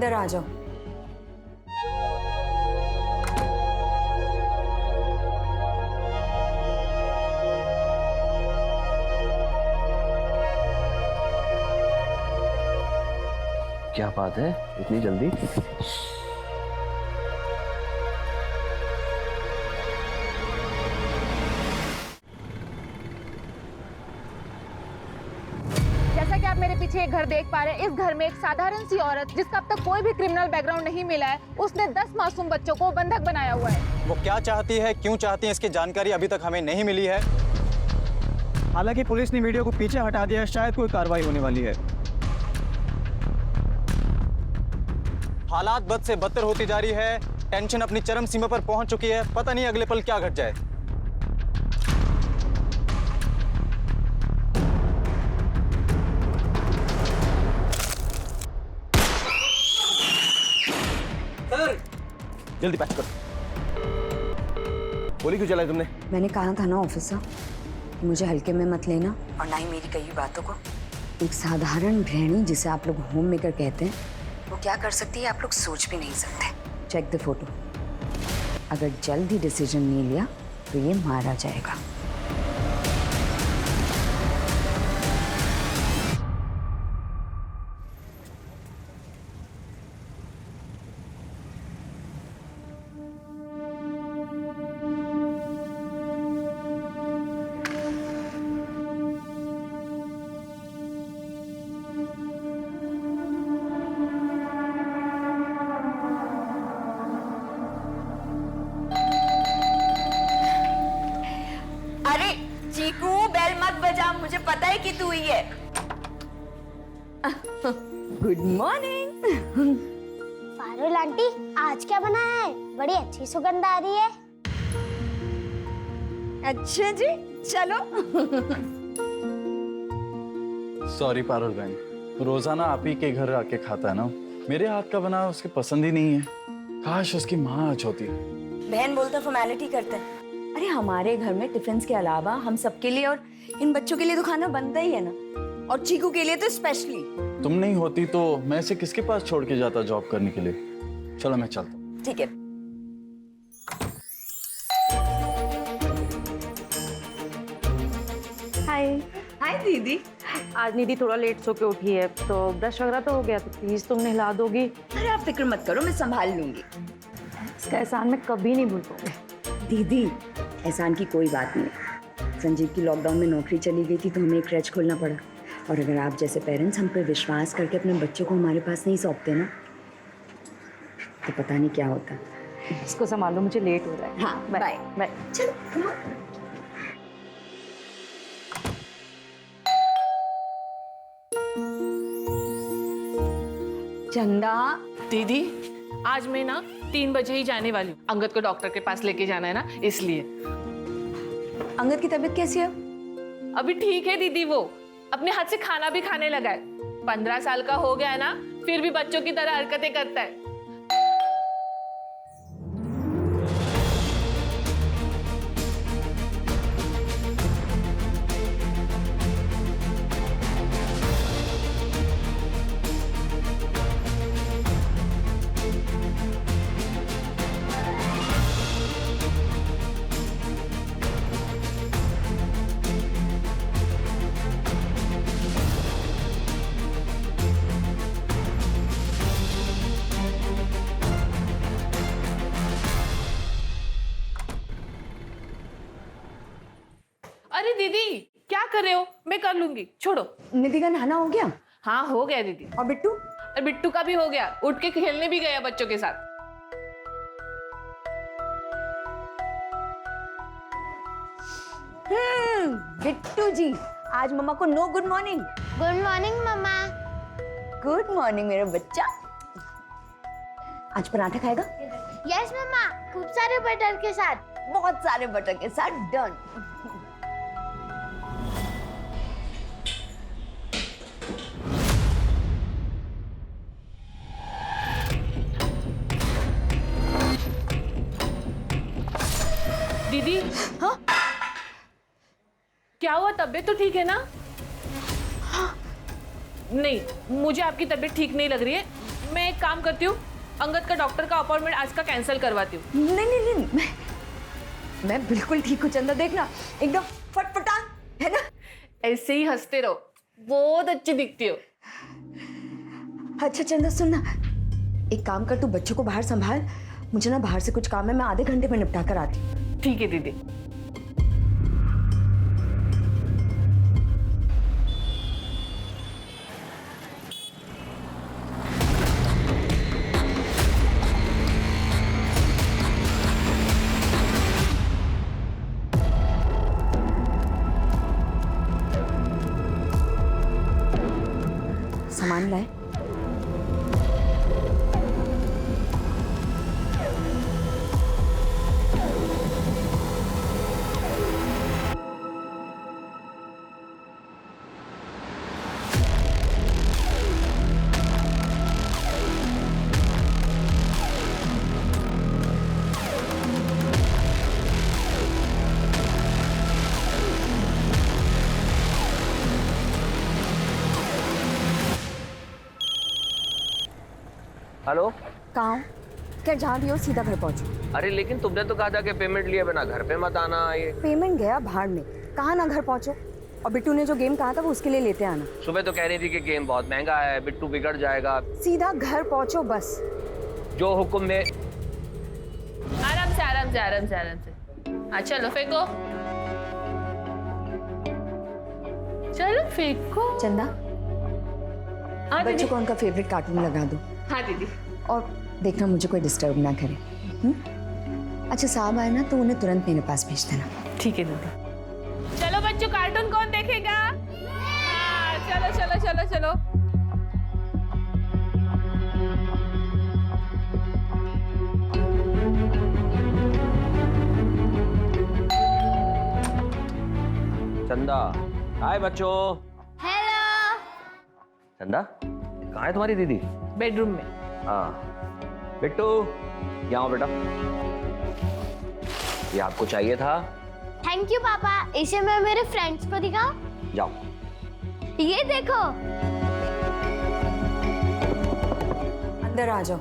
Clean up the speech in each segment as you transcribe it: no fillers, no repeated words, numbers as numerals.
इधर आ जाओ। क्या बात है, इतनी जल्दी? जैसा कि आप मेरे पीछे एक घर देख पा रहे हैं, इस घर में एक साधारण सी औरत जिसका अब तक कोई भी क्रिमिनल बैकग्राउंड नहीं मिला है, उसने 10 मासूम बच्चों को बंधक बनाया हुआ है। वो क्या चाहती है, क्यों चाहती है, इसकी जानकारी अभी तक हमें नहीं मिली है। हालांकि पुलिस ने वीडियो को पीछे हटा दिया है, शायद कोई कार्रवाई होने वाली है। हालात बद से बदतर होती जा रही है, टेंशन अपनी चरम सीमा पर पहुंच चुकी है। पता नहीं अगले पल क्या घट जाए। सर जल्दी पैक करो। गोली क्यों चलाई तुमने? मैंने कहा था ना ऑफिसर कि मुझे हल्के में मत लेना और ना ही मेरी कही बातों को। एक साधारण गृहिणी जिसे आप लोग होम मेकर कहते हैं, वो क्या कर सकती है आप लोग सोच भी नहीं सकते। Check the photo. अगर जल्द ही डिसीजन नहीं लिया तो ये मारा जाएगा। चीकू बेल मत बजा, मुझे पता है कि तू ही है। Good morning. पारुल आंटी, आज क्या बनाया है? बड़ी अच्छी सुगंध आ रही है। अच्छा जी, चलो। सॉरी पारुल बहन, रोजाना आप ही के घर आके खाता है ना, मेरे हाथ का बना उसकी पसंद ही नहीं है। काश उसकी माँ आज होती। बहन बोलता फॉर्मेलिटी करते हैं। अरे हमारे घर में टिफिन के अलावा हम सबके लिए और इन बच्चों के लिए तो खाना बनता ही है ना, और चीकू के लिए तो स्पेशली। तुम नहीं होती तो मैं इसे किसके पास छोड़ के जाता जॉब करने के लिए। चलो मैं चलता हूँ। ठीक है। हाय। हाय दीदी। आज निधि थोड़ा लेट सो के उठी है, तो ब्रश वगैरह तो हो गया, तो प्लीज तुम नहला दोगी। अरे आप फिक्र मत करो, मैं संभाल लूंगी। इसका एहसान मैं कभी नहीं भूल पाऊंगी। दीदी एहसान की कोई बात नहीं। संजीव की लॉकडाउन में नौकरी चली गई थी तो हमें एक क्रैच खोलना पड़ा, और अगर आप जैसे पेरेंट्स हम पर विश्वास करके अपने बच्चों को हमारे पास नहीं सौंपते ना, तो पता नहीं क्या होता। इसको संभालो, मुझे लेट हो रहा है। हाँ, बाय बाय। चलो come on। चंदा दीदी, आज मैं ना 3 बजे ही जाने वाली हूँ। अंगद को डॉक्टर के पास लेके जाना है ना, इसलिए। अंगद की तबीयत कैसी है? अभी ठीक है दीदी, वो अपने हाथ से खाना भी खाने लगा है। 15 साल का हो गया है ना, फिर भी बच्चों की तरह हरकतें करता है। अरे दीदी, क्या कर रहे हो? मैं कर लूंगी, छोड़ो। निधि का नहाना हो गया? हाँ हो गया दीदी। और बिट्टू? और बिट्टू का भी हो गया, उठ के खेलने भी गया बच्चों के साथ। बिट्टू जी, आज मम्मा को no good morning. Good morning मम्मा। गुड मॉर्निंग मेरा बच्चा। आज पराठा खाएगा? यस मम्मा, खूब सारे बटर के साथ। बहुत सारे बटर के साथ। डन। दीदी, हाँ? क्या हुआ? तबीयत तो ठीक है ना? हाँ। नहीं, मुझे आपकी तबीयत ठीक नहीं लग रही है। मैं एक काम करती हूँ, अंगद का डॉक्टर का अपॉइंटमेंट आज का कैंसिल करवाती हूँ। नहीं नहीं नहीं, मैं बिल्कुल ठीक हूँ चंदा, देखना एकदम फटफटा है ना। ऐसे ही हंसते रहो, बहुत अच्छी दिखती हो। अच्छा चंदा सुनना, एक काम कर, तू बच्चों को बाहर संभाल, मुझे ना बाहर से कुछ काम है, मैं आधे घंटे में निपटा कर आती हूँ। ठीक है दीदी। सामान लाए? हेलो। कहाँ हो? क्या जहाँ भी हो सीधा घर पहुँचो। अरे लेकिन तुमने तो कहा था कि पेमेंट लिए बिना घर पे मत आना। ये पेमेंट गया भाड़ में, कहाँ ना घर पहुँचो। और बिट्टू ने जो गेम कहा था वो उसके लिए लेते आना। सुबह तो कह रही थी कि गेम बहुत महंगा है, बिट्टू बिगड़ जाएगा। सीधा घर पहुँचो बस। जो हुक्म में। आराम से आराम से आराम से आराम से। हाँ चलो फेंको, चलो फेंको। चंदा, हाँ दीदी। बच्चों को उनका फेवरेट कार्टून लगा दो। हाँ दीदी। और देखना मुझे कोई डिस्टर्ब ना करे। अच्छा साहब आए ना तो उन्हें तुरंत मेरे पास भेज देना। ठीक है दीदी। चलो बच्चों, कार्टून कौन देखेगा? हाँ चलो चलो चलो चलो। चंदा, हाय बच्चों। हेलो। चंदा, कहाँ है तुम्हारी दीदी? बेडरूम में। हाँ बिट्टू, यहाँ आओ बेटा। ये आपको चाहिए था। थैंक यू पापा, इसे मैं मेरे फ्रेंड्स को दिखाऊं? जाओ। ये देखो। अंदर आ जाओ।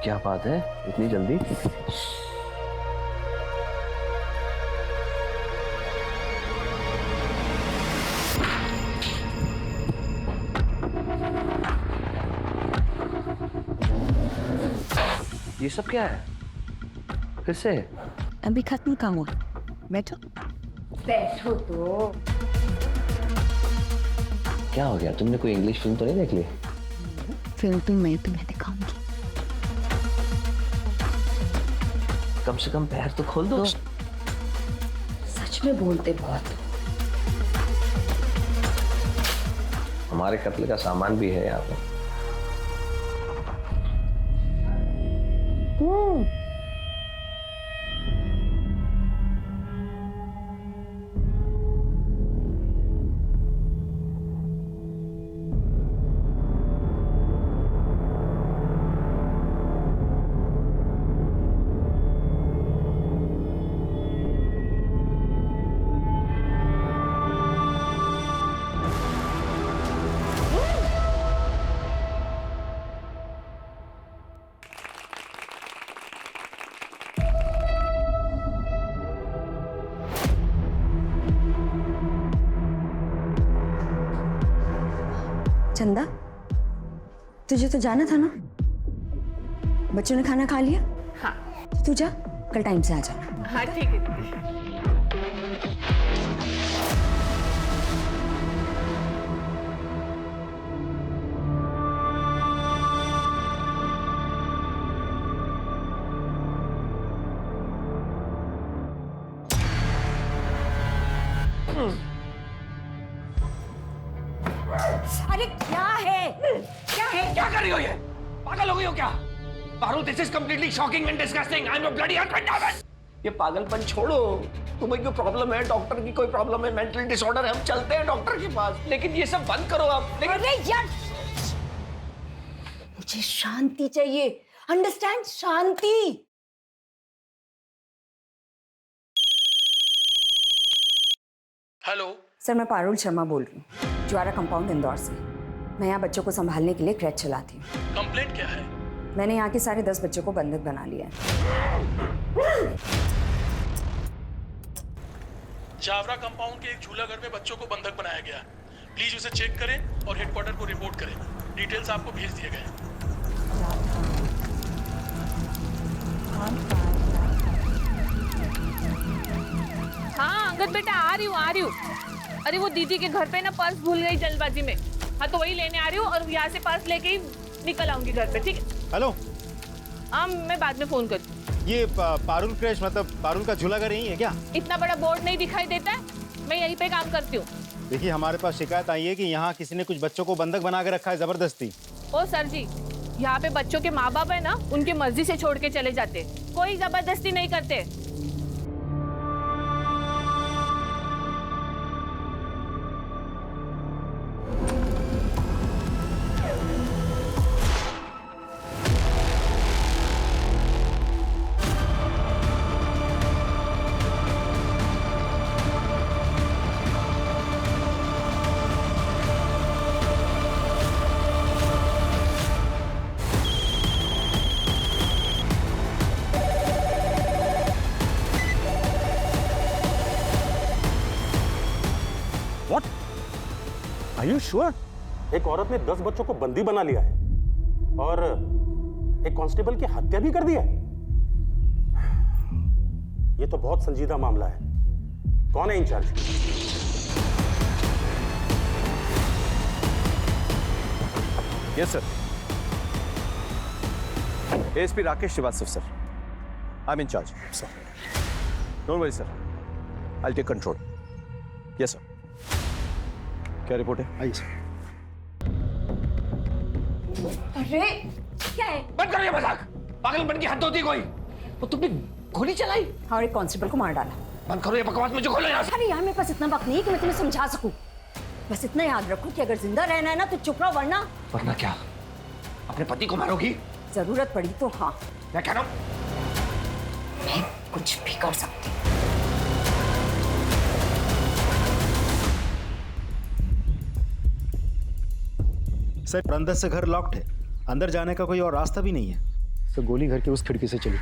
क्या बात है, इतनी जल्दी? ये सब क्या है? फिर से? अभी खत्म कहाँ हुआ? बैठो। बैठो तो। क्या हो गया? तुमने कोई इंग्लिश फिल्म तो नहीं देख ली? फिल्म तो मैं तुम्हें दिखाऊंगी। कम से कम पैर तो खोल दो। सच में बोलते बहुत। हमारे कत्ल का सामान भी है यहाँ पे। चंदा, तुझे तो जाना था ना? बच्चों ने खाना खा लिया? हाँ। तू जा, कल टाइम से आ जाना। हाँ ठीक है दीदी। अरे क्या है? क्या है? क्या कर रही हो ये? पागल हो गई हो क्या? Paru, this is completely shocking and disgusting. I am a bloody husband. ये पागलपन छोड़ो। तुम्हें कोई प्रॉब्लम है, डॉक्टर की कोई प्रॉब्लम है, मेंटल डिसऑर्डर है, हम चलते हैं डॉक्टर के पास। लेकिन ये सब बंद करो आप। अरे यार, मुझे शांति चाहिए। अंडरस्टैंड? शांति। हेलो सर, मैं पारुल शर्मा बोल रही हूँ, ज्वारा कंपाउंड इंदौर से। मैं यहाँ बच्चों को संभालने के लिए क्रैच चलाती हूँ। कंप्लेंट क्या है? मैंने यहाँ के सारे 10 बच्चों को बंधक बना लिया है। जावरा कंपाउंड के एक झूला घर में बच्चों को बंधक बनाया गया। प्लीज उसे चेक करें और हेडक्वार्टर को रिपोर्ट करें। डिटेल्स आपको भेज दिए गए। हाँ अंगद बेटा, आ रही हूँ। अरे वो दीदी के घर पे ना पर्स भूल गई जल्दबाजी में। हाँ तो वही लेने आ रही हूँ और यहाँ से पर्स लेके ही निकल आऊंगी घर पे, ठीक है? हेलो, हाँ मैं बाद में फोन करती हूँ। ये पारुल क्रैश मतलब पारुल का झूला घर यही है क्या? इतना बड़ा बोर्ड नहीं दिखाई देता है? मैं यहीं पे काम करती हूँ। देखिए, हमारे पास शिकायत आई है कि यहाँ किसी ने कुछ बच्चों को बंधक बना के रखा है जबरदस्ती। ओ सर जी, यहाँ पे बच्चों के माँ बाप है ना, उनकी मर्जी से छोड़ के चले जाते, कोई जबरदस्ती नहीं करते। Are you sure? एक औरत ने 10 बच्चों को बंदी बना लिया है और एक कांस्टेबल की हत्या भी कर दी है। ये तो बहुत संजीदा मामला है। कौन है incharge? Yes sir, ASP Rakesh Srivastava sir. I am incharge sir. Don't worry sir, I take control. Yes sir. क्या रिपोर्ट है? आइए सर। अरे क्या है? बंद करो ये मजाक। पागलपन की हद होती है कोई। वो तुमने गोली चलाई और एक कांस्टेबल को मार डाला। बंद करो ये बकवास, मुझे खोलो यहाँ से। अरे यार, मेरे पास इतना वक्त नहीं है कि मैं तुम्हें समझा सकूं। बस इतना याद रखो कि अगर जिंदा रहना है ना तो चुप रहो, वरना क्या अपने पति को मारोगी? जरूरत पड़ी तो हाँ, मैं कह रहा हूँ मैं कुछ भी कर सकती हूँ। सर, अंदर से घर लॉक्ड है, अंदर जाने का कोई और रास्ता भी नहीं है। तो गोली घर की उस खिड़की से चली,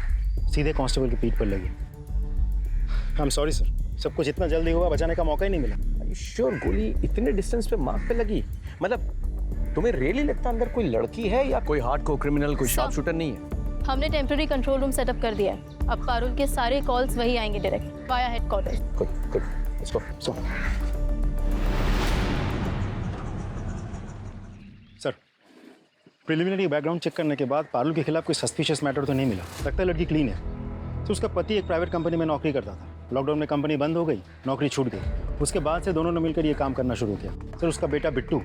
सीधे कांस्टेबल की पीठ पर लगी। आई एम सॉरी सर, सब कुछ इतना जल्दी हुआ, बचाने का मौका ही नहीं मिला। श्योर गोली इतने डिस्टेंस पे मार्क पे लगी? मतलब तुम्हें रियली लगता अंदर कोई लड़की है या कोई हार्डकोर क्रिमिनल, कोई शार्प शूटर नहीं है? हमने टेम्पररी कंट्रोल रूम सेटअप कर दिया है। अब पारुल के सारे कॉल्स वही आएंगे direct via headquarter. Good, let's go. Sir, preliminary background check करने के बाद पारुल के खिलाफ कोई सस्पिशियस मैटर तो नहीं मिला। लगता है लड़की क्लीन है। तो उसका पति एक प्राइवेट कंपनी में नौकरी करता था। लॉकडाउन में कंपनी बंद हो गई, नौकरी छूट गई। उसके बाद से दोनों ने मिलकर ये काम करना शुरू किया। सर, उसका बेटा बिट्टू,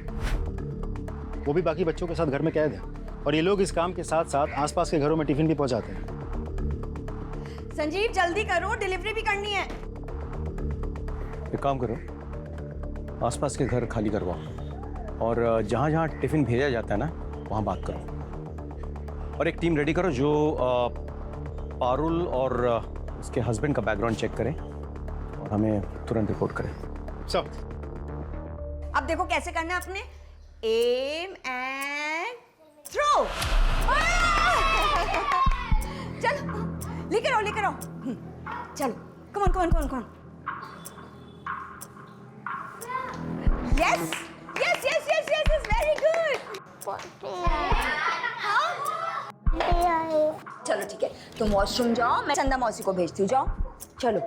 वो भी बाकी बच्चों के साथ घर में कैद है और ये लोग इस काम के साथ साथ आसपास के घरों में टिफिन भी पहुंचाते हैं। संजीव जल्दी करो, डिलीवरी भी करनी है। एक काम करो, आसपास के घर खाली करवाओ और जहाँ जहाँ टिफिन भेजा जाता है ना, वहाँ बात करो। और एक टीम रेडी करो जो पारुल और उसके हस्बैंड का बैकग्राउंड चेक करें और हमें तुरंत रिपोर्ट करें। सब अब देखो कैसे करना है अपने। Aim and throw. चलो लेकर आओ, लेकर आओ। चलो, come on, come on, come on, come on. Yes yes yes yes yes yes, very good. चलो ठीक है, तुम वॉशरूम जाओ, मैं चंदा मौसी को भेजती हूँ। जाओ, चलो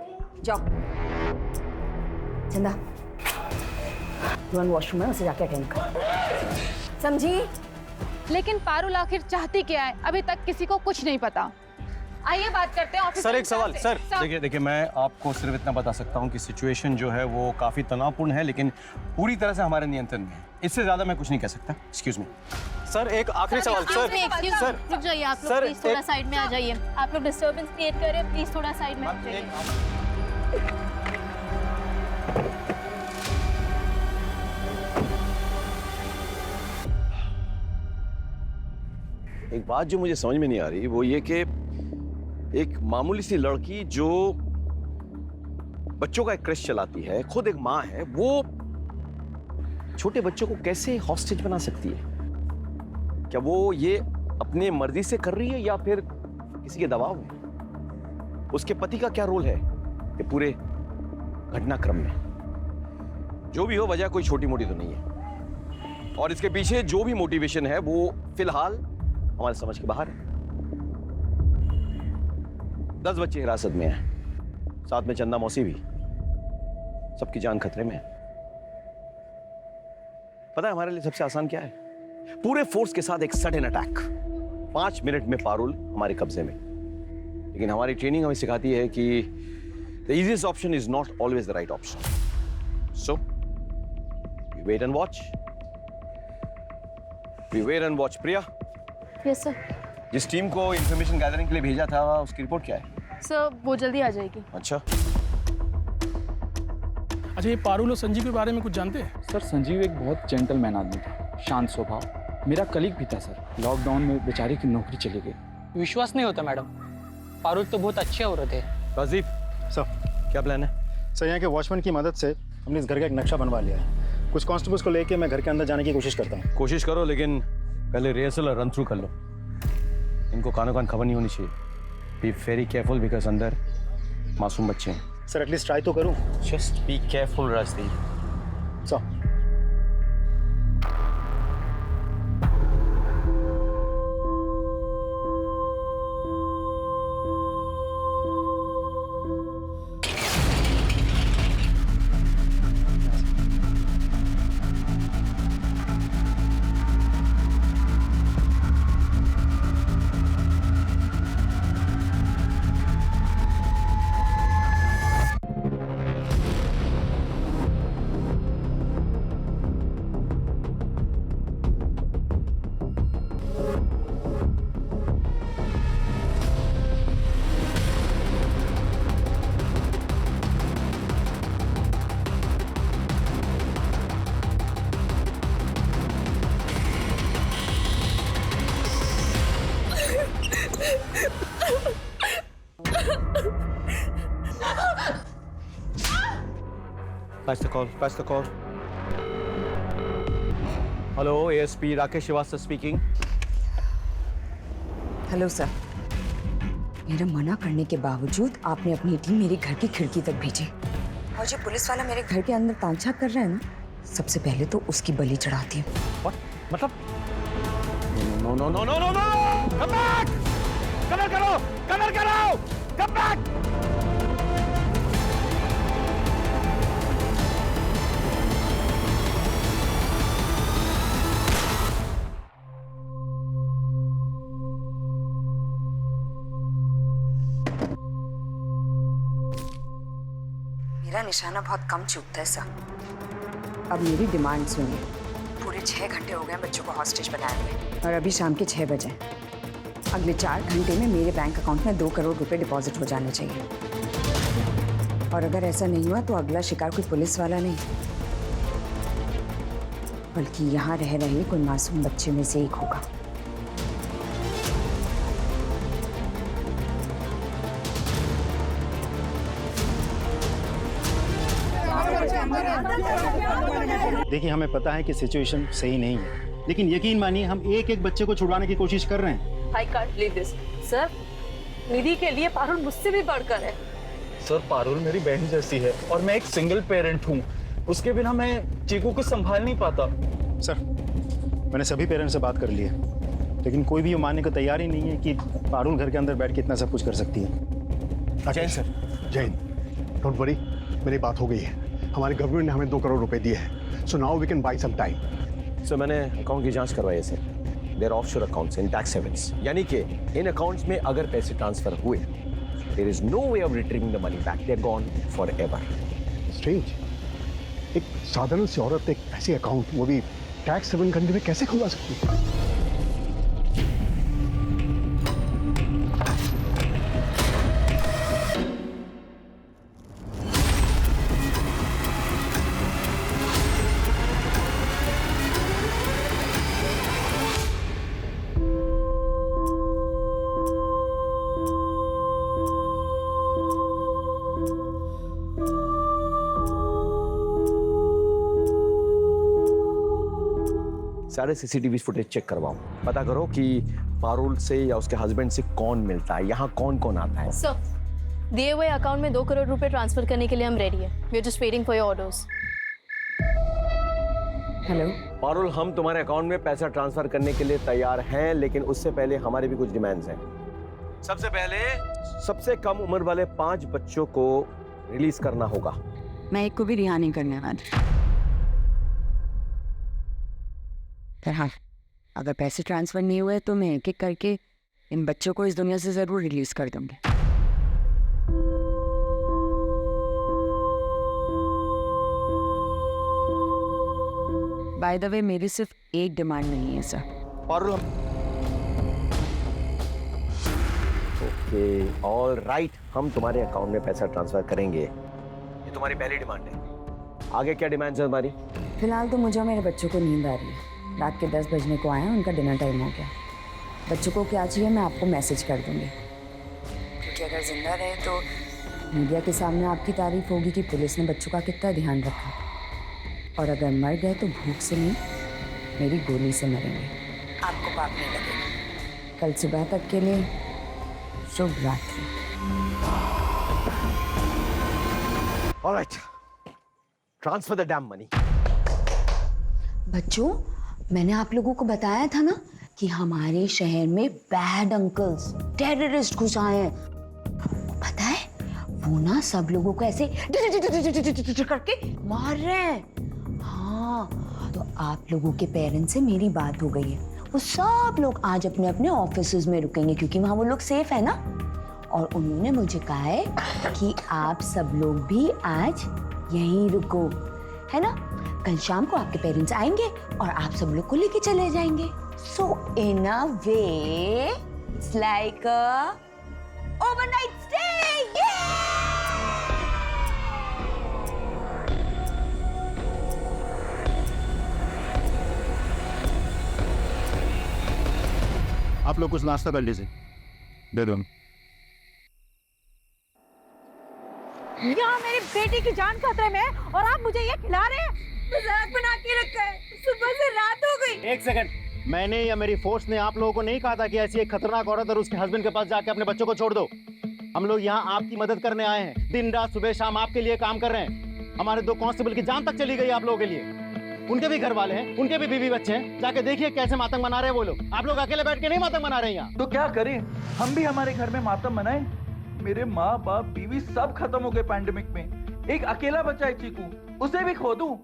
जाओ। चंदा, तुम वॉशरूम है, उसे जाके अटेंड कर, समझी? लेकिन पारुल आखिर चाहती क्या है, अभी तक किसी को कुछ नहीं पता। आइए बात करते हैं ऑफिस। सर, एक सवाल। सर देखिए, मैं आपको सिर्फ इतना बता सकता हूँ कि सिचुएशन जो है वो काफ़ी तनावपूर्ण है, लेकिन पूरी तरह से हमारे नियंत्रण में है। इससे ज़्यादा मैं कुछ नहीं कह सकता। एक्सक्यूज मी सर, एक आखिरी सवाल। सर रुक जाइए आप लोग, प्लीज थोड़ा साइड में आ जाइए। आप लोग डिस्टर्बेंस क्रिएट कर रहे हैं, प्लीज थोड़ा साइड में आ जाइए। एक बात जो मुझे समझ में नहीं आ रही वो ये कि एक मामूली सी लड़की जो बच्चों का एक क्रश चलाती है, खुद एक माँ है, वो छोटे बच्चों को कैसे हॉस्टेज बना सकती है? क्या वो ये अपने मर्जी से कर रही है या फिर किसी के दबाव में? उसके पति का क्या रोल है ये पूरे घटनाक्रम में? जो भी हो, वजह कोई छोटी मोटी तो नहीं है, और इसके पीछे जो भी मोटिवेशन है वो फिलहाल हमारे समझ के बाहर है। 10 बच्चे हिरासत में हैं, साथ में चंदा मौसी भी। सबकी जान खतरे में है। पता है हमारे लिए सबसे आसान क्या है? पूरे फोर्स के साथ एक सडन अटैक। 5 मिनट में पारुल हमारे कब्जे में। लेकिन हमारी ट्रेनिंग हमें सिखाती है कि the easiest option is not always the right option. So we wait and watch. We wait and watch. Priya, yes sir. जिस टीम को इंफॉर्मेशन गैदरिंग के लिए भेजा था उसकी रिपोर्ट क्या है? सर वो जल्दी आ जाएगी। अच्छा, अच्छा, ये पारुल और संजीव के बारे में कुछ जानते हैं? सर संजीव एक बहुत जेंटलमैन आदमी था, शांत स्वभाव, मेरा कलीग भी था सर। लॉकडाउन में बेचारे की नौकरी चली गई। विश्वास नहीं होता मैडम, पारुल तो बहुत अच्छे औरत है। राजीव सर, क्या प्लान है? सर यहाँ के वॉचमैन की मदद से हमने इस घर का एक नक्शा बनवा लिया है। कुछ कांस्टेबल्स को लेके मैं घर के अंदर जाने की कोशिश करता हूँ। कोशिश करो, लेकिन पहले रिहर्सल और रन थ्रू कर लो। इनको कानों कान खबर नहीं होनी चाहिए। बी वेरी केयरफुल बिकॉज अंदर मासूम बच्चे हैं। सर एटलीस्ट ट्राई तो करूँ। Just be careful Rajdeep. Sir Pass the call. Hello, ASP Rakesh Srivastava speaking. Hello sir, मेरा मना करने के बावजूद आपने अपनी टीम मेरे घर की खिड़की तक भेजी, और जो पुलिस वाला मेरे घर के अंदर तांछा कर रहा है ना, सबसे पहले तो उसकी बलि चढ़ाती हूँ। What? मतलब? No! Come back! Cover करो! Come back! मेरा निशाना बहुत कम चूकता है सर। अब मेरी डिमांड सुनिए। पूरे 6 घंटे हो गए बच्चों को हॉस्टेज बनाए हुए, और अभी शाम के 6 बजे। अगले 4 घंटे में मेरे बैंक अकाउंट में 2 करोड़ रुपए डिपॉजिट हो जाने चाहिए। और अगर ऐसा नहीं हुआ तो अगला शिकार कोई पुलिस वाला नहीं, बल्कि यहाँ रह रहे कोई मासूम बच्चे में से एक होगा। देखिए, हमें पता है कि सिचुएशन सही नहीं है, लेकिन यकीन मानिए हम एक एक बच्चे को छुड़वाने की कोशिश कर रहे हैं। I can't believe this. Sir, Nidhi के लिए पारुल मुझसे भी बढ़कर है। सर पारुल मेरी बहन जैसी है और मैं एक सिंगल पेरेंट हूँ। उसके बिना मैं चीकू को संभाल नहीं पाता। सर, मैंने सभी पेरेंट्स से बात कर ली है, लेकिन कोई भी ये मानने को तैयार ही नहीं है कि पारुल घर के अंदर बैठ के इतना सब कुछ कर सकती है। Jain sir, Jain, don't worry, मेरी बात हो गई है। हमारे गवर्नमेंट ने हमें 2 करोड़ रुपए दिए हैं, so now we can buy some time. Sir, मैंने अकाउंट की जांच करवाई है sir. There offshore accounts in tax havens, यानी कि इन अकाउंट्स में अगर पैसे ट्रांसफर हुए, there is no way of retrieving the money back, they are gone forever. Strange, एक साधारण सी औरत एक ऐसे अकाउंट, वो भी टैक्स हेवन कंट्री में कैसे खुलवा सकती है? सारे सीसीटीवी फुटेज चेक करवाओ, पता करो कि पारुल से या उसके हस्बैंड से कौन मिलता है, यहाँ कौन कौन आता है। सर, दिए हुए अकाउंट में 2 करोड़ रुपए ट्रांसफर करने के लिए हम रेडी हैं। We are just waiting for your orders. Hello Parul, हम तुम्हारे अकाउंट में पैसा ट्रांसफर करने के लिए तैयार हैं, लेकिन उससे पहले हमारे भी कुछ डिमांड्स हैं। सबसे पहले सबसे कम उम्र वाले 5 बच्चों को रिलीज करना होगा। मैं एक को भी रिहा नहीं करने वाली। पर हाँ, अगर पैसे ट्रांसफर नहीं हुए तो मैं एक एक करके इन बच्चों को इस दुनिया से जरूर रिलीज कर दूंगी। बाय द वे, मेरी सिर्फ एक डिमांड नहीं है sir. Parul, okay, all right, हम तुम्हारे अकाउंट में पैसा ट्रांसफर करेंगे। ये तुम्हारी पहली डिमांड है। आगे क्या डिमांड्स है तुम्हारी? फिलहाल तो मुझे और मेरे बच्चों को नींद आ रही है। रात के 10 बजने को आए हैं, उनका डिनर टाइम हो गया। बच्चों को क्या चाहिए मैं आपको मैसेज कर दूंगी, क्योंकि अगर जिंदा रहे तो मीडिया के सामने आपकी तारीफ होगी कि पुलिस ने बच्चों का कितना ध्यान रखा, और अगर मर गए तो भूख से नहीं, मेरी गोली से मरेंगे। आपको पाप नहीं लगेगा। कल सुबह तक के लिए शुभ रात्रि। Alright, transfer the dam money. बच्चों, मैंने आप लोगों को बताया था ना कि हमारे शहर में बैड अंकल्स, टेररिस्ट घुस आए हैं। पता है, वो ना सब लोगों को ऐसे करके मार रहे हैं। हाँ, तो आप लोगों के पेरेंट्स से मेरी बात हो गई है। वो सब लोग आज अपने अपने ऑफिसेज में रुकेंगे, क्योंकि वहाँ वो लोग सेफ है ना। और उन्होंने मुझे कहा है कि आप सब लोग भी आज यहीं रुको, है ना। कल शाम को आपके पेरेंट्स आएंगे और आप सब लोग को लेके चले जाएंगे। So in a way it's like a overnight stay. आप लोग कुछ नाश्ता कर लीजिए, दे दो। यहाँ मेरी बेटी की जान खतरे में है और आप मुझे ये खिला रहे हैं। मजाक बना के रखा है, सुबह से रात हो गई। एक सेकंड, मैंने या मेरी फोर्स ने आप लोगों को नहीं कहा था कि ऐसी एक खतरनाक औरत और उसके हस्बैंड के पास जाके अपने बच्चों को छोड़ दो। हम लोग यहाँ आपकी मदद करने आए हैं। दिन रात सुबह शाम आपके लिए काम कर रहे हैं। हमारे 2 कांस्टेबल की जान तक चली गई आप लोगों के लिए। उनके भी घर वाले हैं, उनके भी बीवी बच्चे हैं। जाके देखिए कैसे मातम मना रहे हैं वो लोग। आप लोग अकेले बैठ के नहीं मातम मना रहे हैं यहाँ। तो क्या करें, हम भी हमारे घर में मातम मनाएं? मेरे माँ बाप बीवी सब खत्म हो गए पैंडेमिक में। एक अकेला बच्चा है चीकू, उसे भी खो दूं?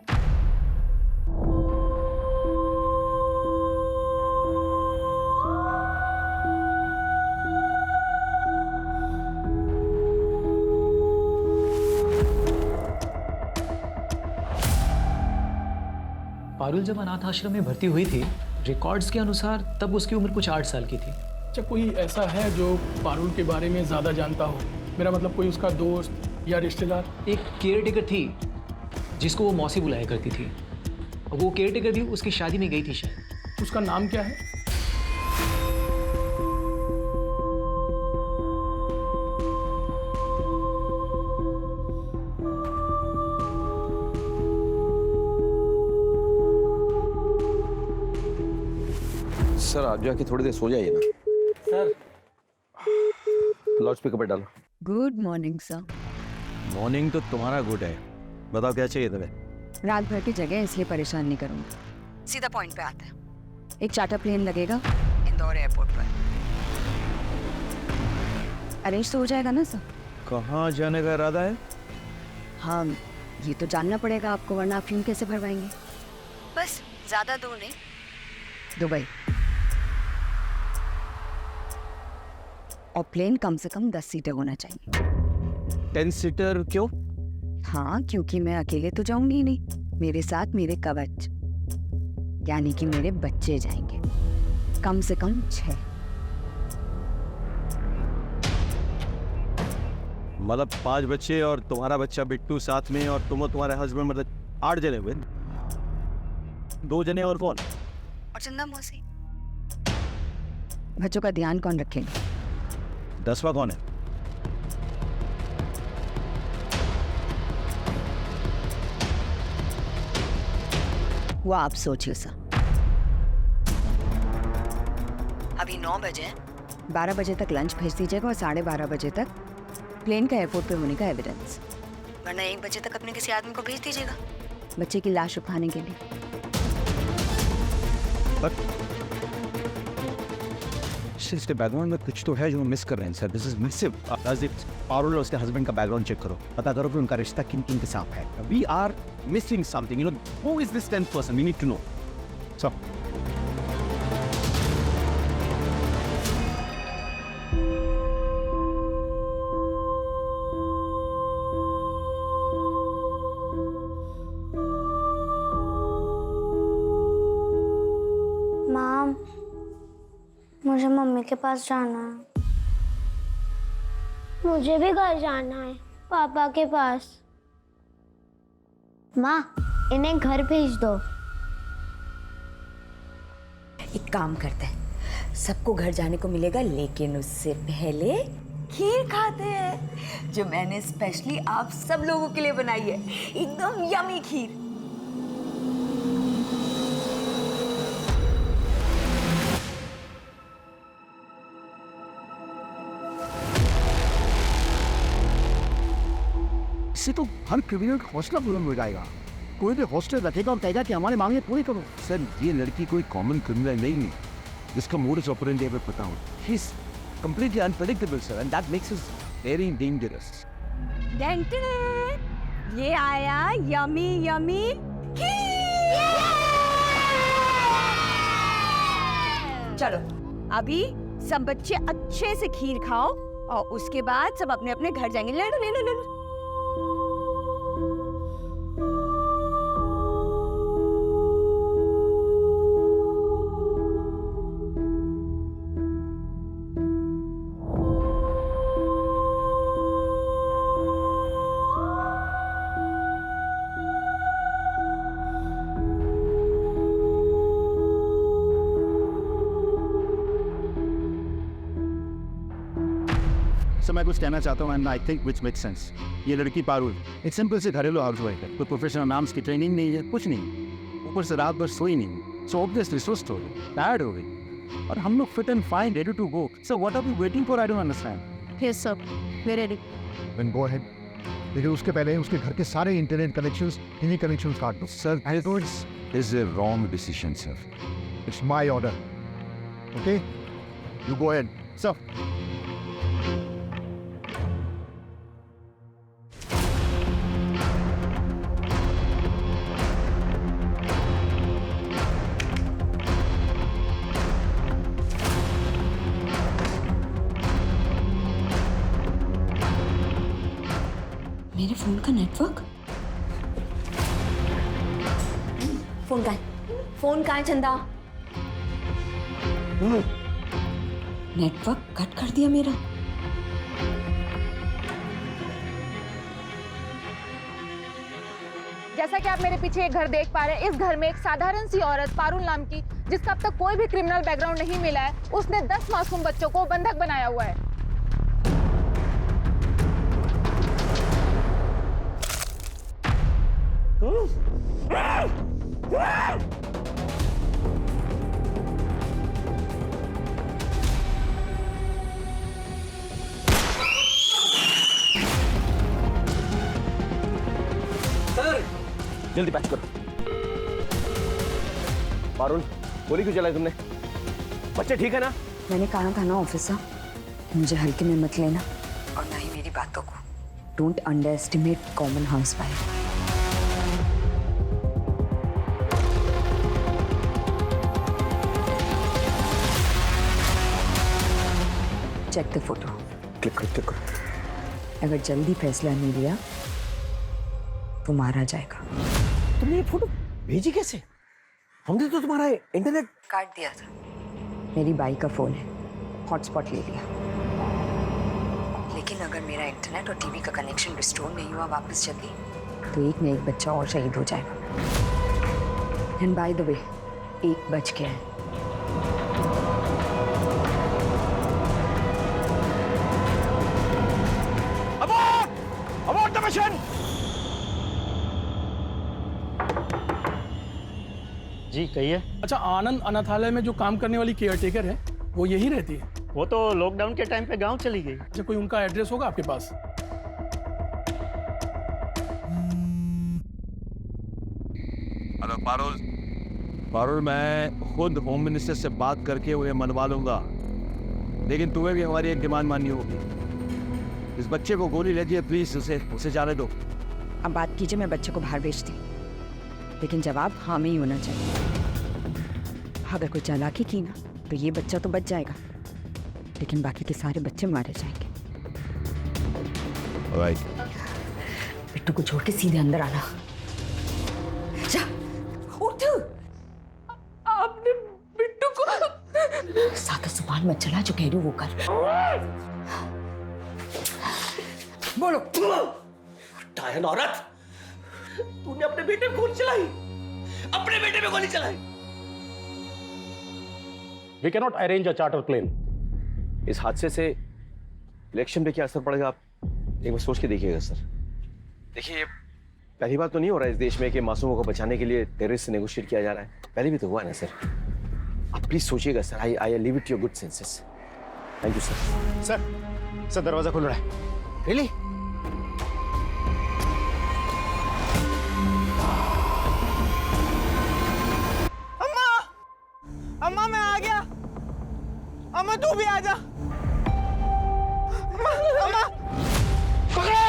पारुल जब अनाथ आश्रम में भर्ती हुई थी, रिकॉर्ड्स के अनुसार तब उसकी उम्र कुछ 8 साल की थी। अच्छा, कोई ऐसा है जो पारुल के बारे में ज़्यादा जानता हो? मेरा मतलब कोई उसका दोस्त या रिश्तेदार? एक केयर टेकर थी जिसको वो मौसी बुलाया करती थी। वो केयर टेकर भी उसकी शादी में गई थी शायद। उसका नाम क्या है? सर, आप जाके थोड़ी देर सो जाइए ना। सर, लाउड स्पीकर पे डालो। Good morning sir. मॉर्निंग तो तुम्हारा गुड है, बताओ क्या चाहिए तुम्हें? रात भर की जगह इसलिए परेशान नहीं करूंगी, सीधा पॉइंट पे आते हैं। एक चार्टर प्लेन लगेगा इंदौर एयरपोर्ट पर। अरेंज तो हो जाएगा ना सर? कहाँ जाने का इरादा है? हाँ, ये तो जानना पड़ेगा आपको, वरना आप फ्यूम कैसे भरवाएंगे। बस ज्यादा दूर नहीं, दुबई। और प्लेन कम से कम 10 सीटर होना चाहिए। 10 सीटर क्यों? हाँ, क्योंकि मैं अकेले तो जाऊंगी नहीं, मेरे साथ मेरे कवच यानी कि मेरे बच्चे जाएंगे, कम से कम 6। मतलब 5 बच्चे और तुम्हारा बच्चा बिट्टू साथ में, और तुम और तुम्हारे हस्बैंड, मतलब 8 जने हुए। 2 जने और कौन? और चंदा मौसी। बच्चों का ध्यान कौन रखेगा? 10वां कौन है? वो आप सोचिए सर। अभी 9 बजे हैं। 12 बजे तक लंच भेज दीजिएगा और 12:30 बजे तक प्लेन का एयरपोर्ट पे होने का एविडेंस, वरना 1 बजे तक अपने किसी आदमी को भेज दीजिएगा बच्चे की लाश उठाने के लिए। इसके बैकग्राउंड में कुछ तो है जो मिस कर रहे हैं sir. This is massive. Rajdeep, Parul और उसके हस्बैंड का बैकग्राउंड चेक करो, पता करो कि उनका रिश्ता किन किन के साथ है। We are missing something, you know. Who is this 10th person? We need to know. So mom, मुझे मम्मी के पास जाना है। मुझे भी घर जाना है, पापा के पास। माँ, इन्हें घर भेज दो। एक काम करते हैं, सबको घर जाने को मिलेगा, लेकिन उससे पहले खीर खाते हैं जो मैंने स्पेशली आप सब लोगों के लिए बनाई है। एकदम यमी खीर। इससे तो हर क्रिमिनल का हौसला बुलंद हो जाएगा। कोई भी हॉस्टल रखेगा और कहेगा कि हमारे मांगे पूरी करो। सर, ये लड़की कोई कॉमन क्रिमिनल नहीं है जिसका मोडस ऑपरेंडी हमें पता हो। He is completely unpredictable sir, and that makes us very dangerous. ये आया यमी यमी चलो अभी सब बच्चे अच्छे से खीर खाओ और उसके बाद सब अपने अपने घर जाएंगे। ले लो ले लो ले लो। सर, मैं कुछ कहना चाहता हूँ and I think which makes sense. ये लड़की पारुल एक सिंपल से घरेलू हाउस वाइफ है, कोई प्रोफेशनल नाम्स की ट्रेनिंग नहीं है, कुछ नहीं। ऊपर से रात भर सोई नहीं, सो ऑब्वियसली सुस्त हो गई, टायर्ड हो गई, और हम लोग fit and fine, ready to go. Sir, what are we waiting for? I don't understand. Yes sir, we ready. Then go ahead, लेकिन उसके पहले उसके घर के सारे इंटरनेट कनेक्शंस, टीवी कनेक्शंस काट दो। Sir, I know it's is a wrong decision sir. It's my order, okay? You go ahead. Sir, मेरे फोन का नेटवर्क? फोन कहाँ है? फोन कहाँ है चंदा? नेटवर्क कट कर दिया मेरा। जैसा कि आप मेरे पीछे एक घर देख पा रहे हैं, इस घर में एक साधारण सी औरत पारुल नाम की, जिसका अब तक कोई भी क्रिमिनल बैकग्राउंड नहीं मिला है, उसने 10 मासूम बच्चों को बंधक बनाया हुआ है। जल्दी पैच करो। पारुल, गोली क्यों चलाई तुमने? बच्चे ठीक है ना? मैंने कहा था ना ऑफिसर, मुझे हल्के में मत लेना और ना ही मेरी बातों को। Don't underestimate common housewife. Check the photo. Click करो, क्लिक करो। अगर जल्दी फैसला नहीं लिया तो मारा जाएगा। तुमने ये फोटो भेजी कैसे? हमने तो तुम्हारा इंटरनेट काट दिया था। मेरी बाई का फोन है, हॉटस्पॉट ले लिया। लेकिन अगर मेरा इंटरनेट और टीवी का कनेक्शन रिस्टोर नहीं हुआ वापस जल्दी, तो एक न एक बच्चा और शहीद हो जाएगा। एंड बाय द वे, 1 बज गया है। Abort the mission! जी कहिए। अच्छा, आनंद अनाथालय में जो काम करने वाली केयरटेकर है, वो यही रहती है? वो तो लॉकडाउन के टाइम पे गांव चली गई। अच्छा, कोई उनका एड्रेस होगा आपके पास? हेलो पारुल। पारुल, मैं खुद होम मिनिस्टर से बात करके उन्हें मनवा लूंगा, लेकिन तुम्हें भी हमारी एक डिमांड माननी होगी। इस बच्चे को गोली लगी है, प्लीज उसे जाने दो। अब बात कीजिए, मैं बच्चे को बाहर भेजती, लेकिन जवाब हाँ में ही होना चाहिए। अगर कोई चालाकी की ना तो ये बच्चा तो बच जाएगा, लेकिन बाकी के सारे बच्चे मारे जाएंगे। बिट्टू को छोड़ के सीधे अंदर आना। जा, उठ। आपने बिट्टू को सादा जुबान मत चला, जो कह रही हूँ वो कर। बोलो। डायन औरत, तूने अपने बेटे पे गोली चलाई, अपने बेटे पे गोली चलाई। We cannot arrange a charter plane. इस हादसे से इलेक्शन पे क्या असर पड़ेगा, आप एक बार सोच के देखिएगा सर। देखिए, पहली बात तो नहीं हो रहा है इस देश में कि मासूमों को बचाने के लिए टेररिस्ट से नेगोशिएट किया जा रहा है। पहले भी तो हुआ ना सर। आप प्लीज सोचिएगा sir. I leave it your good senses. Thank you sir. Sir दरवाजा खुल रहा है। रियली? अम्मा मैं आ गया। अम्मा तू भी आ जा। अम्मा पकड़ो।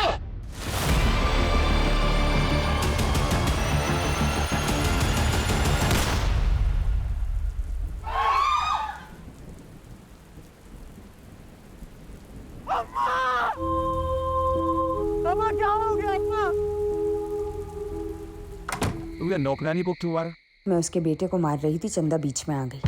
अम्मा क्या हो गया अम्मा? तुमने नौकरानी को क्यों मारा? मैं उसके बेटे को मार रही थी, चंदा बीच में आ गई।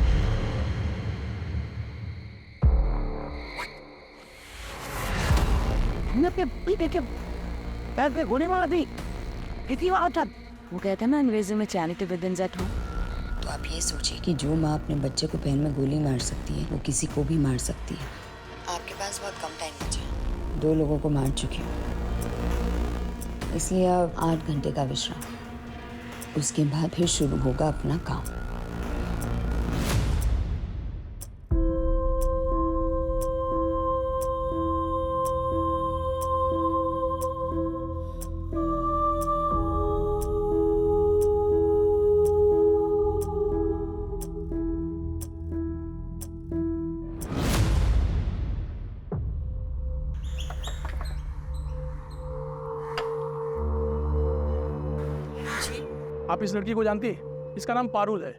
पैर पे गोली मार दी। वो कहता है ना अंग्रेजी में चैरिटी विदिन एट होम। तो आप ये सोचिए कि जो माँ अपने बच्चे को पैर में गोली मार सकती है, वो किसी को भी मार सकती है। आपके पास बहुत कम टाइम बचा। 2 लोगों को मार चुकी हूँ, इसलिए अब 8 घंटे का विश्राम। उसके बाद फिर शुरू होगा अपना काम। आप इस लड़की को जानती है? इसका नाम पारुल है।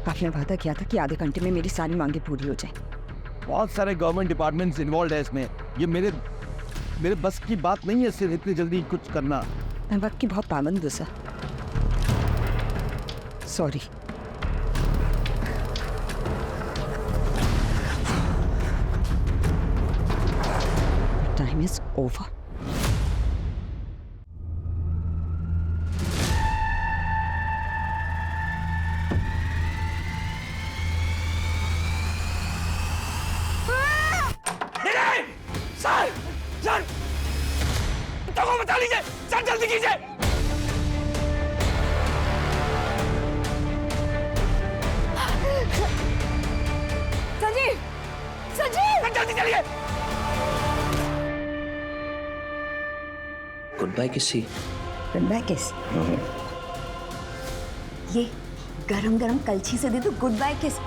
आपने वादा किया था कि आधे घंटे में मेरी सारी मांगे पूरी हो जाए। बहुत सारे गवर्नमेंट डिपार्टमेंट्स इन्वॉल्व है इसमें। ये मेरे बस की बात नहीं है सिर्फ इतनी जल्दी कुछ करना। मैं वक्त की बहुत पाबंद हूँ sir. Sorry. Time is over. Sir तो को बता लीजिए सर, जल्दी कीजिए। संजीव, संजीव, जल्दी चलिए। गुड बाय किसी। गुड बाय किस? ये गरम गरम कलछी से दे दो गुड बाय किस।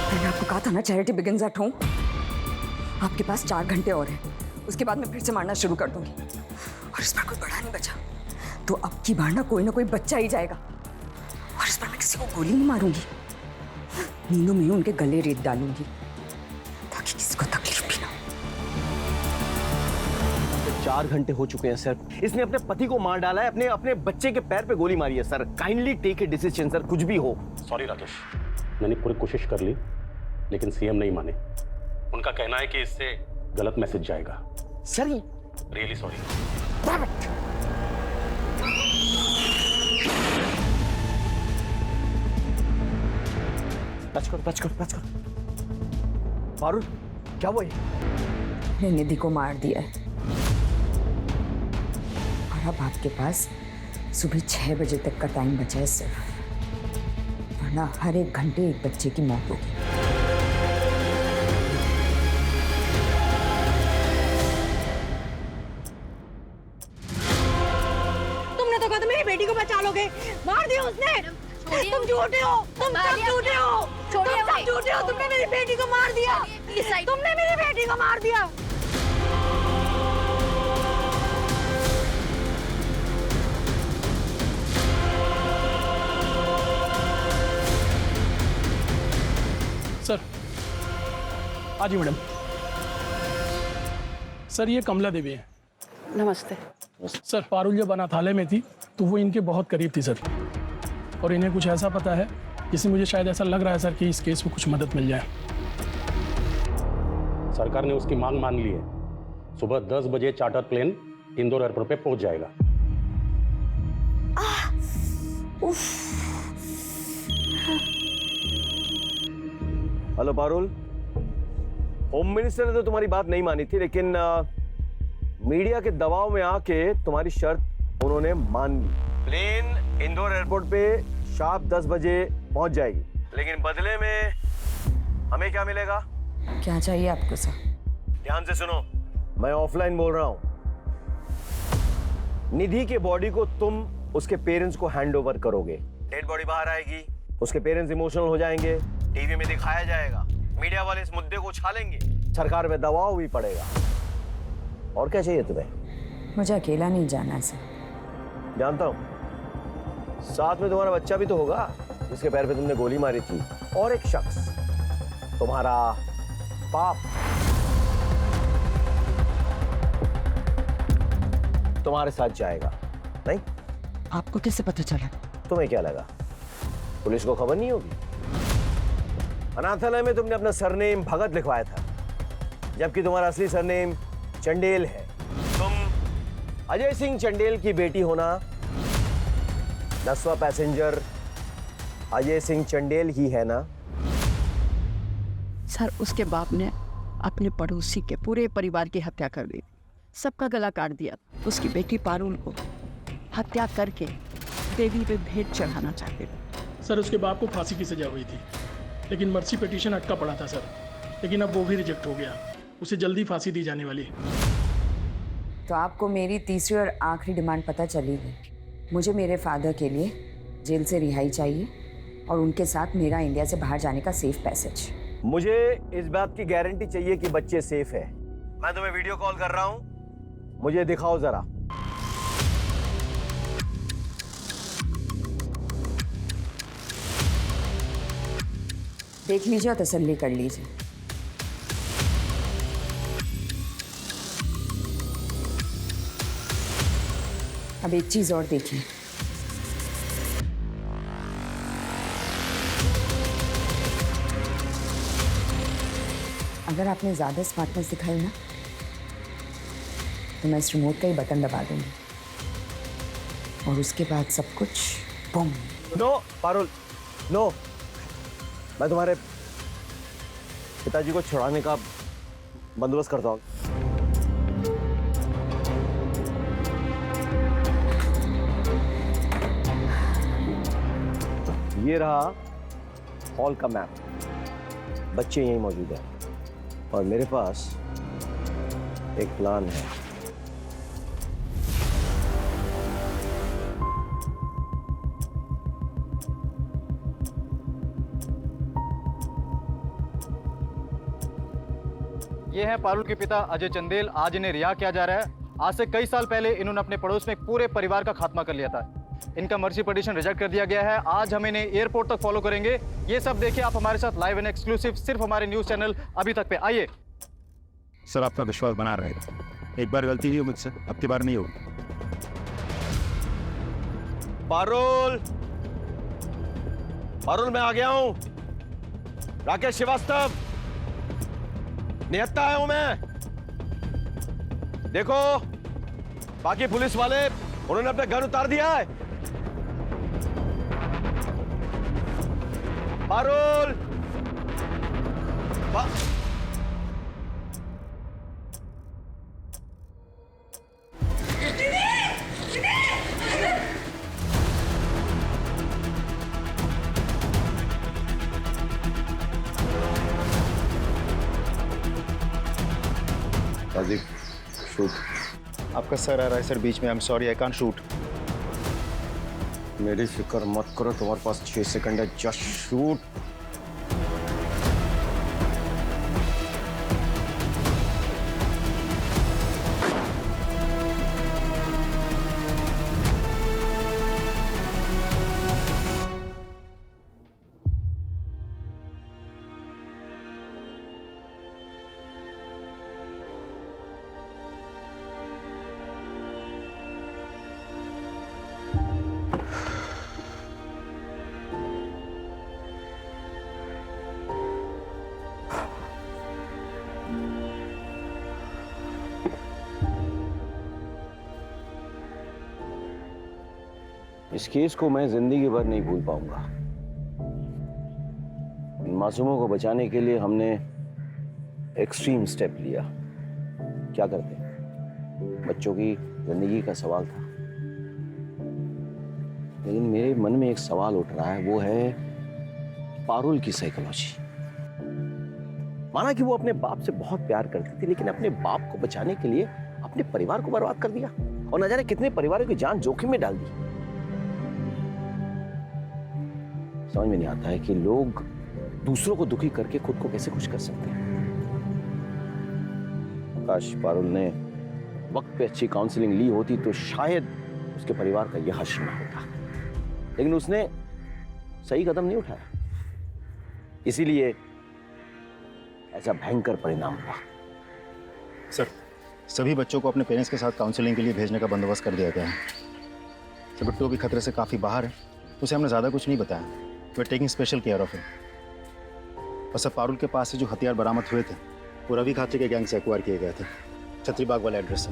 मैंने आपको कहा था ना चैरिटी बिगिंस एट होम। आपके पास 4 घंटे और हैं, उसके बाद मैं फिर से मारना शुरू कर दूंगी। और इस बार कोई बड़ा नहीं बचा, तो अब की बार ना कोई बच्चा ही जाएगा। और इस बार मैं किसी को गोली नहीं मारूंगी, नींदों में उनके गले रेत डालूंगी ताकि किसी को तकलीफ भी ना हो। 4 घंटे हो चुके हैं सर। इसने अपने पति को मार डाला है, अपने बच्चे के पैर पे गोली मारी है sir. Kindly take a decision sir, कुछ भी हो। सॉरी राकेश, मैंने पूरी कोशिश कर ली, लेकिन सीएम नहीं माने। उनका कहना है कि इससे गलत मैसेज जाएगा। Sir really sorry. टच करो, टच करो, टच करो। पारुल, क्या हुआ ये? निधि को मार दिया है और अब आपके पास सुबह 6 बजे तक का टाइम बचा है सिर्फ, वरना हर 1 घंटे एक बच्चे की मौत होगी। तुमने तो कहा था मेरी बेटी को बचा लोगे, मार दिया उसने। तुम झूठे हो, तुम सब झूठे हो, तुम सब झूठे हो। तुमने मेरी बेटी को मार दिया, तुमने मेरी बेटी को मार दिया। सर, हाँ जी मैडम। सर, ये कमला देवी है। नमस्ते। सर, पारुल जब अनाथालय में थी तो वो इनके बहुत करीब थी सर, और इन्हें कुछ ऐसा पता है जिससे मुझे शायद ऐसा लग रहा है सर कि इस केस में कुछ मदद मिल जाए। सरकार ने उसकी मांग मान ली है। सुबह 10 बजे चार्टर प्लेन इंदौर एयरपोर्ट पे पहुंच जाएगा। हेलो पारुल, होम मिनिस्टर ने तो तुम्हारी बात नहीं मानी थी, लेकिन मीडिया के दबाव में आके तुम्हारी शर्त उन्होंने मान ली। प्लेन इंदौर एयरपोर्ट पे शार्प 10 बजे पहुंच जाएगी, लेकिन बदले में हमें क्या मिलेगा? क्या चाहिए आपको सर? ध्यान से सुनो, मैं ऑफलाइन बोल रहा हूं। निधि के बॉडी को तुम उसके पेरेंट्स को हैंड ओवर करोगे। डेड बॉडी बाहर आएगी, उसके पेरेंट्स इमोशनल हो जाएंगे, टीवी में दिखाया जाएगा, मीडिया वाले इस मुद्दे को उछालेंगे, सरकार में दबाव भी पड़ेगा। और क्या चाहिए तुम्हें? मुझे अकेला नहीं जाना है सर। जानता हूं, साथ में तुम्हारा बच्चा भी तो होगा जिसके पैर पे तुमने गोली मारी थी, और एक शख्स, तुम्हारा बाप, तुम्हारे साथ जाएगा। नहीं? आपको कैसे पता चला? तुम्हें क्या लगा पुलिस को खबर नहीं होगी? अनाथालय में तुमने अपना सरनेम भगत लिखवाया था, जबकि तुम्हारा असली सरनेम चंडेल है। तुम अजय सिंह चंडेल की बेटी होना, 10वां पैसेंजर अजय सिंह चंडेल ही है ना? सर, उसके बाप ने अपने पड़ोसी के पूरे परिवार की हत्या कर दी, सबका गला काट दिया। उसकी बेटी पारुल को हत्या करके देवी पे भेंट चढ़ाना चाहते थे। सर, उसके बाप को फांसी की सजा हुई थी, लेकिन मर्सी पिटीशन अटका पड़ा था सर, लेकिन अब वो भी रिजेक्ट हो गया। उसे जल्दी फांसी दी जाने वाली है। तो आपको मेरी तीसरी और आखिरी डिमांड पता चली है। मुझे मेरे फादर के लिए जेल से रिहाई चाहिए और उनके साथ मेरा इंडिया से बाहर जाने का सेफ पैसेज। मुझे इस बात की गारंटी चाहिए कि बच्चे सेफ है। मैं तुम्हें वीडियो कॉल कर रहा हूं, मुझे दिखाओ जरा। देख लीजिए और तसल्ली कर लीजिए। अब एक चीज और देखिए, अगर आपने ज्यादा स्मार्टनेस दिखाई ना तो मैं इस रिमोट का ही बटन दबा दूंगी और उसके बाद सब कुछ बूम। No Parul, no. मैं तुम्हारे पिताजी को छुड़ाने का बंदोबस्त करता हूँ। ये रहा हॉल का मैप, बच्चे यहीं मौजूद हैं और मेरे पास एक प्लान है। ये है पारुल के पिता अजय चंदेल। आज इन्हें रिहा किया जा रहा है। आज से कई साल पहले इन्होंने अपने पड़ोस में एक पूरे परिवार का खात्मा कर लिया था। इनका मर्सी पिटीशन रिजेक्ट कर दिया गया है। आज हम इन्हें एयरपोर्ट तक फॉलो करेंगे। ये सब देखिए आप हमारे साथ लाइव एंड एक्सक्लूसिव सिर्फ हमारे न्यूज चैनल अभी तक पे। आइए। सर, आपका विश्वास बना रहेगा। एक बार गलती हुई मुझसे, अब की बार नहीं होगी। पारुल, पारुल मैं आ गया हूं। राकेश श्रीवास्तव, निहत्ता आया हूं मैं। देखो, बाकी पुलिस वाले उन्होंने अपना गन उतार दिया है। पारुल, शूट। आपका सर आ रहा है सर बीच में। I am sorry, I can't shoot. मेरी फिक्र मत करो, तुम्हारे पास 6 सेकंड है, जस्ट शूट। इस केस को मैं जिंदगी भर नहीं भूल पाऊंगा। इन मासूमों को बचाने के लिए हमने एक्सट्रीम स्टेप लिया। क्या करते, बच्चों की जिंदगी का सवाल था। लेकिन मेरे मन में एक सवाल उठ रहा है, वो है पारुल की साइकोलॉजी। माना कि वो अपने बाप से बहुत प्यार करती थी, लेकिन अपने बाप को बचाने के लिए अपने परिवार को बर्बाद कर दिया और न जाने कितने परिवारों की जान जोखिम में डाल दी। समझ में नहीं आता है कि लोग दूसरों को दुखी करके खुद को कैसे खुश कर सकते हैं। काश पारुल ने वक्त पे अच्छी काउंसलिंग ली होती तो शायद उसके परिवार का यह हश्र ना होता, लेकिन उसने सही कदम नहीं उठाया, इसीलिए ऐसा भयंकर परिणाम हुआ। सर, सभी बच्चों को अपने पेरेंट्स के साथ काउंसलिंग के लिए भेजने का बंदोबस्त कर दिया गया है। सर, बिट्टू भी खतरे से काफी बाहर है, उसे हमने ज्यादा कुछ नहीं बताया। We are taking special care of him. और सर, पारुल के पास से जो हथियार बरामद हुए थे वो रवि खात्री के गैंग से एक्वायर किए गए थे, छतरीबाग वाला एड्रेस से।